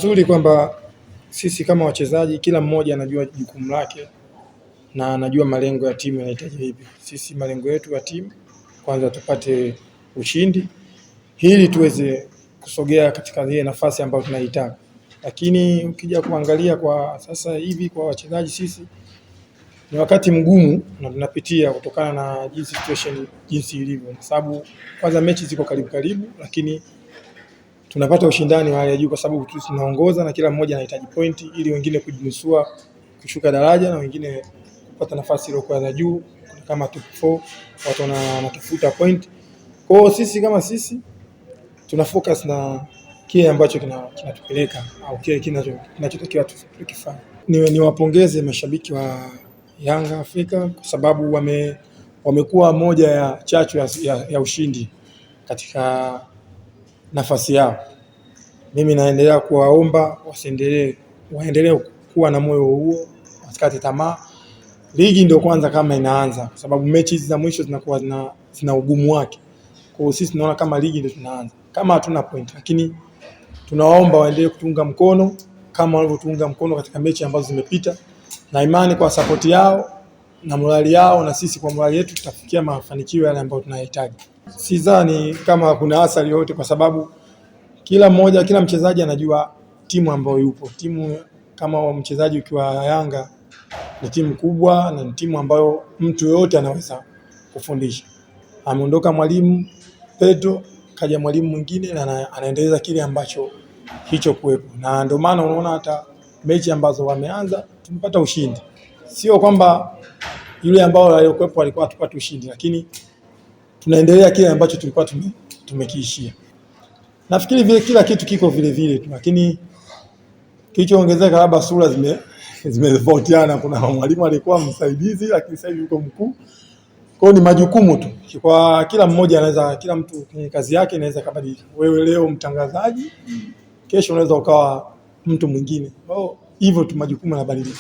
Uzuri kwamba sisi kama wachezaji kila mmoja anajua jukumu lake na anajua malengo ya timu yanahitaji vipi. Sisi malengo yetu ya timu kwanza tupate ushindi ili tuweze kusogea katika ile nafasi ambayo tunaitaka. Lakini ukija kuangalia kwa sasa hivi kwa wachezaji sisi ni wakati mgumu na tunapitia kutokana na jinsi ilivyo. Kwa sababu kwanza mechi ziko karibu lakini tunapata ushindani wa hali ya juu kwa sababu tunaongoza na kila mmoja anahitaji pointi ili wengine kujinusua kushuka daraja na wengine kupata nafasi iliyokuwa za juu kama top 4 watu wanatafuta point. Kwa hiyo sisi kama sisi tuna focus na kile ambacho kinatupeleka au kile kinachotakiwa tukifanye. Niwapongeze mashabiki wa Yanga Afrika kwa sababu wamekuwa moja ya chachu ya ushindi katika nafasi yao. Mimi naendelea kuwaomba waendelee kuwa na moyo huo, wasikate tamaa. Ligi ndio kwanza kama inaanza kwa sababu mechi hizi za mwisho zinakuwa zina ugumu wake. Kwa hiyo sisi tunaona kama ligi ndio tunaanza. Kama hatuna point lakini tunawaomba waendelee kutunga mkono kama walivyotunga mkono katika mechi ambazo zimepita, na imani kwa support yao na morali yao na sisi kwa morali yetu tutafikia mafanikio yale ambayo tunayahitaji. Sidhani kama kuna athari yoyote kwa sababu kila mchezaji anajua timu ambayo yupo. Timu kama mchezaji ukiwa Yanga ni timu kubwa na ni timu ambayo mtu yoyote anaweza kufundisha. Ameondoka mwalimu Pedro, kaja mwalimu mwingine na anaendeleza kile ambacho hicho kuwepo. Na ndio maana unaona hata mechi ambazo wameanza tumepata ushindi. Sio kwamba yule ambao alikuwepo alikuwa tupate ushindi, lakini tunaendelea kile ambacho tulikuwa tumekiishia. Nafikiri vile kila kitu kiko vile tu, lakini kilichoongezeka labda sura zimetofautiana. Kuna mwalimu alikuwa msaidizi lakini sasa hivi yuko mkuu. Kwa hiyo ni majukumu tu. Kwa kila mmoja anaweza, kila mtu kwenye kazi yake inaweza kubadilika. Wewe leo mtangazaji, kesho unaweza ukawa mtu mwingine. Hivyo tu majukumu yanabadilika.